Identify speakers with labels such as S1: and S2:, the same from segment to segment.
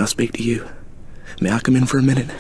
S1: speak to you? May I come in for a minute?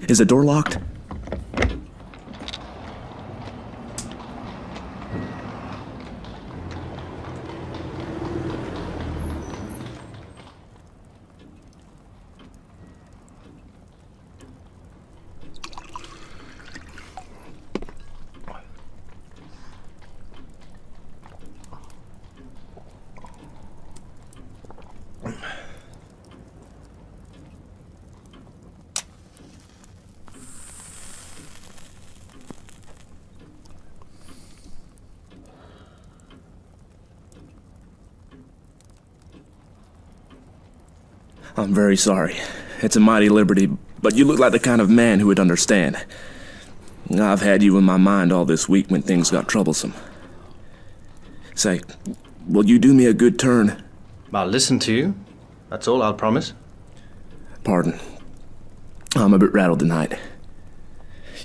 S1: Is the door locked? I'm very sorry. It's a mighty liberty, but you look like the kind of man who would understand. I've had you in my mind all this week when things got troublesome. Say, will you do me a good turn?
S2: I'll listen to you. That's all I'll promise.
S1: Pardon. I'm a bit rattled tonight.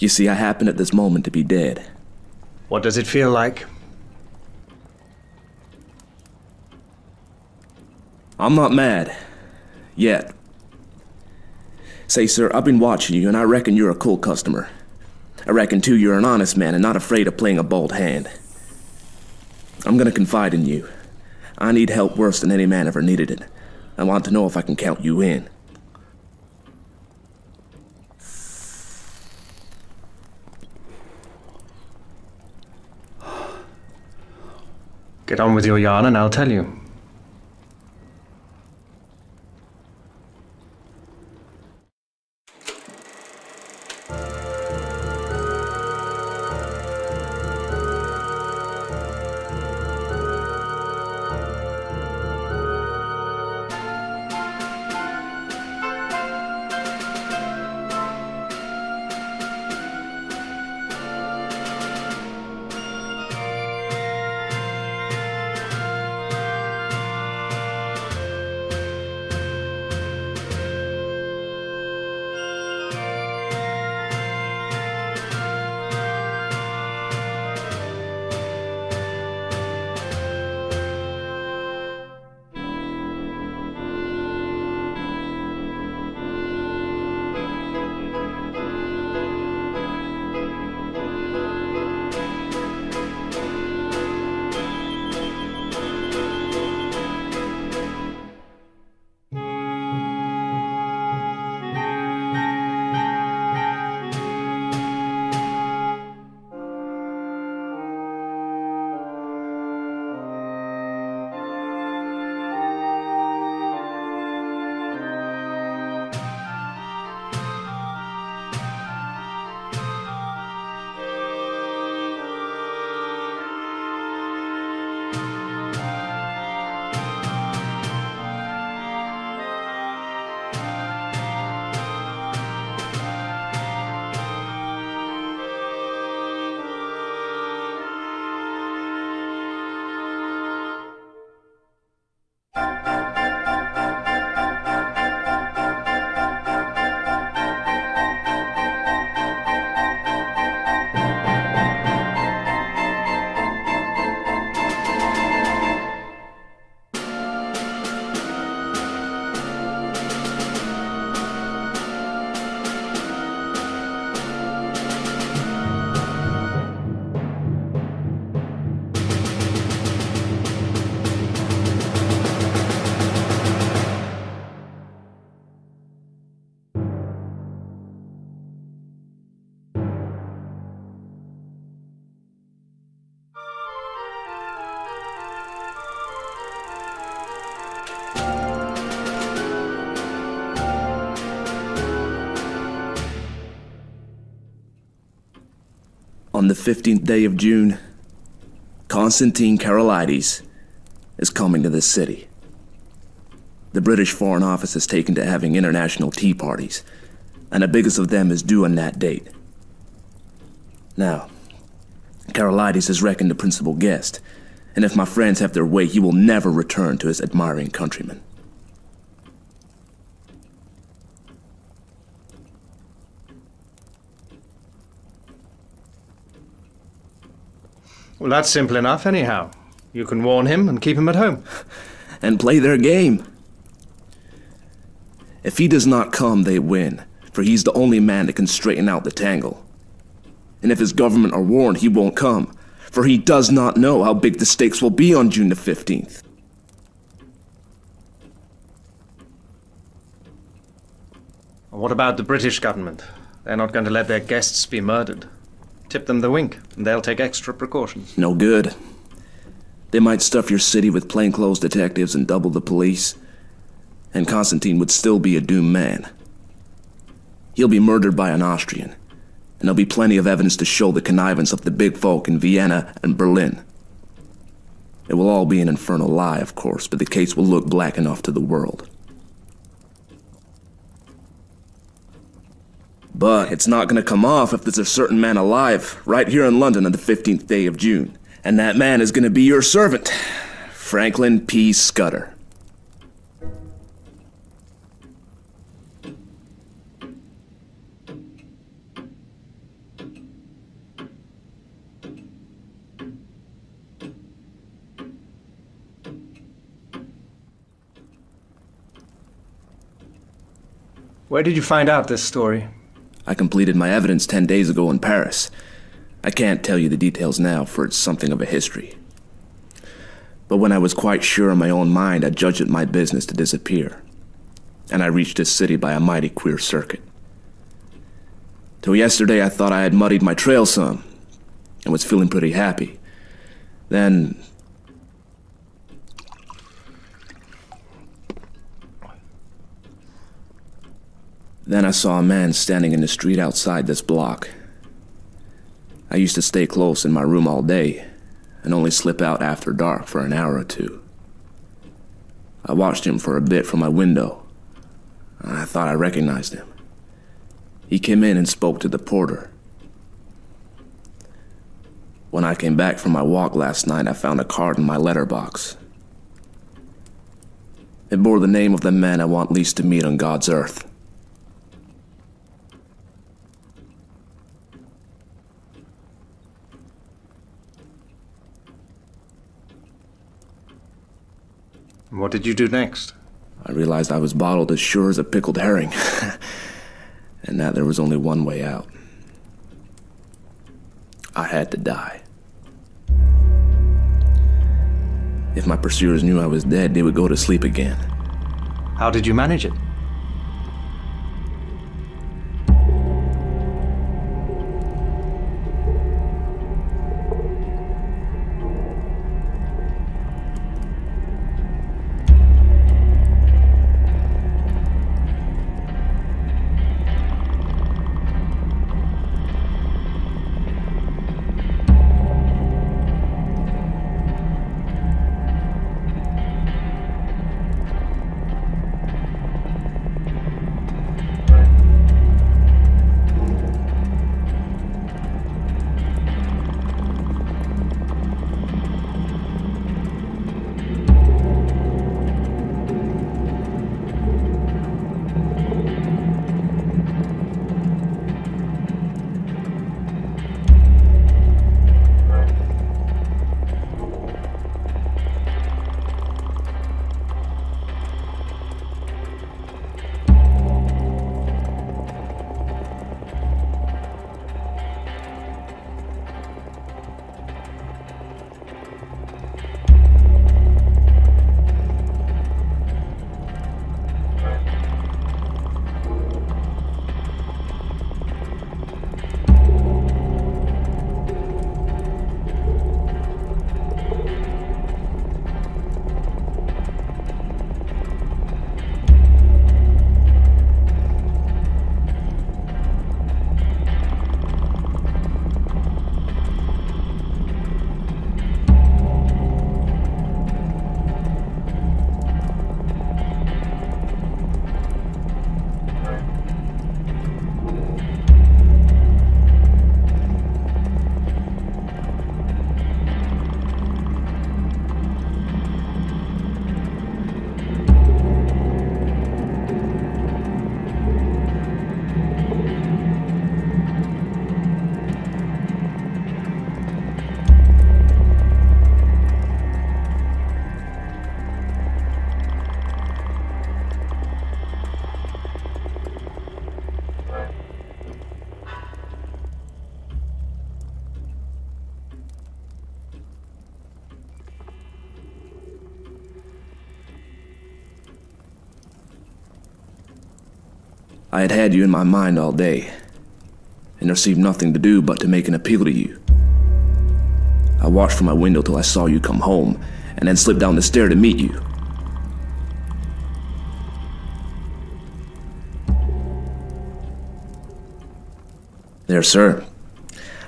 S1: You see, I happen at this moment to be dead.
S2: What does it feel like?
S1: I'm not mad. Yet. Say, sir, I've been watching you, and I reckon you're a cool customer. I reckon, too, you're an honest man and not afraid of playing a bold hand. I'm gonna confide in you. I need help worse than any man ever needed it. I want to know if I can count you in.
S2: Get on with your yarn and I'll tell you.
S1: On the 15th day of June, Constantine Karolides is coming to this city. The British Foreign Office has taken to having international tea parties, and the biggest of them is due on that date. Now, Karolides is reckoned the principal guest, and if my friends have their way, he will never return to his admiring countrymen.
S2: Well, that's simple enough, anyhow. You can warn him and keep him at home.
S1: And play their game. If he does not come, they win, for he's the only man that can straighten out the tangle. And if his government are warned, he won't come, for he does not know how big the stakes will be on June the 15th.
S2: What about the British government? They're not going to let their guests be murdered. Tip them the wink, and they'll take extra precautions.
S1: No good. They might stuff your city with plainclothes detectives and double the police, and Constantine would still be a doomed man. He'll be murdered by an Austrian, and there'll be plenty of evidence to show the connivance of the big folk in Vienna and Berlin. It will all be an infernal lie, of course, but the case will look black enough to the world. But it's not gonna come off if there's a certain man alive right here in London on the 15th day of June. And that man is gonna be your servant, Franklin P. Scudder.
S2: Where did you find out this story?
S1: I completed my evidence 10 days ago in Paris. I can't tell you the details now, for it's something of a history. But when I was quite sure in my own mind, I judged it my business to disappear. And I reached this city by a mighty queer circuit. Till yesterday I thought I had muddied my trail some, and was feeling pretty happy. Then I saw a man standing in the street outside this block. I used to stay close in my room all day, and only slip out after dark for an hour or two. I watched him for a bit from my window. I thought I recognized him. He came in and spoke to the porter. When I came back from my walk last night, I found a card in my letterbox. It bore the name of the man I want least to meet on God's earth.
S2: What did you do next?
S1: I realized I was bottled as sure as a pickled herring, and that there was only one way out. I had to die. If my pursuers knew I was dead, they would go to sleep again.
S2: How did you manage it?
S1: I had had you in my mind all day, and there seemed nothing to do but to make an appeal to you. I watched from my window till I saw you come home, and then slipped down the stair to meet you. There, sir.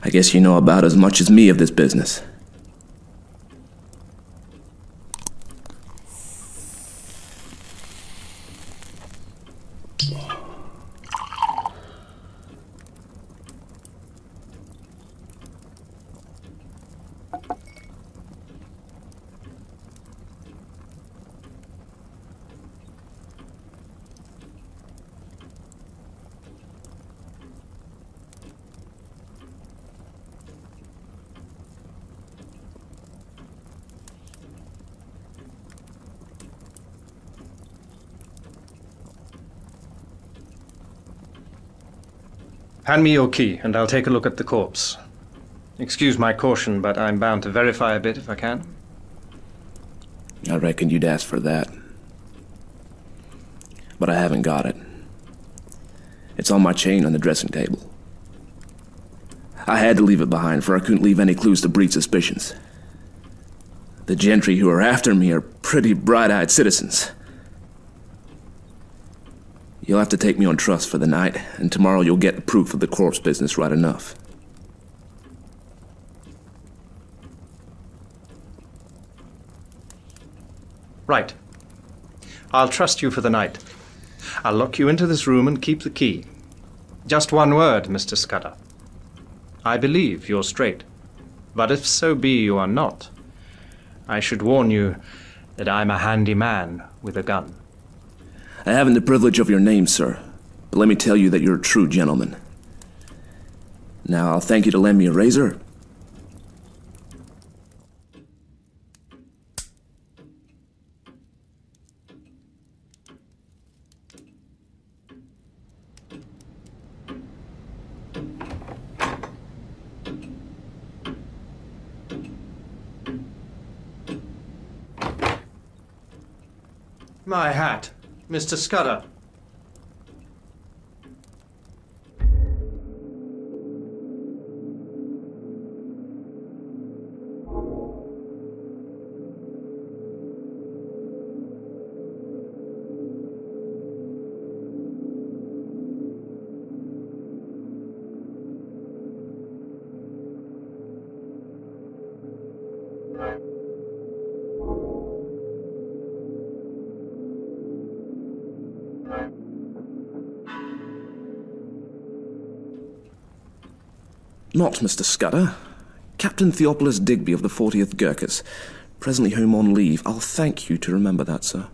S1: I guess you know about as much as me of this business.
S2: Hand me your key, and I'll take a look at the corpse. Excuse my caution, but I'm bound to verify a bit if I can.
S1: I reckon you'd ask for that. But I haven't got it. It's on my chain on the dressing table. I had to leave it behind, for I couldn't leave any clues to breed suspicions. The gentry who are after me are pretty bright-eyed citizens. You'll have to take me on trust for the night, and tomorrow you'll get the proof of the corpse business right enough.
S2: Right. I'll trust you for the night. I'll lock you into this room and keep the key. Just one word, Mr. Scudder. I believe you're straight. But if so be you are not, I should warn you that I'm a handy man with a gun.
S1: I haven't the privilege of your name, sir, but let me tell you that you're a true gentleman. Now, I'll thank you to lend me a razor.
S2: My hat, Mr. Scudder.
S1: Not Mr. Scudder. Captain Theophilus Digby of the 40th Gurkhas, presently home on leave. I'll thank you to remember that, sir.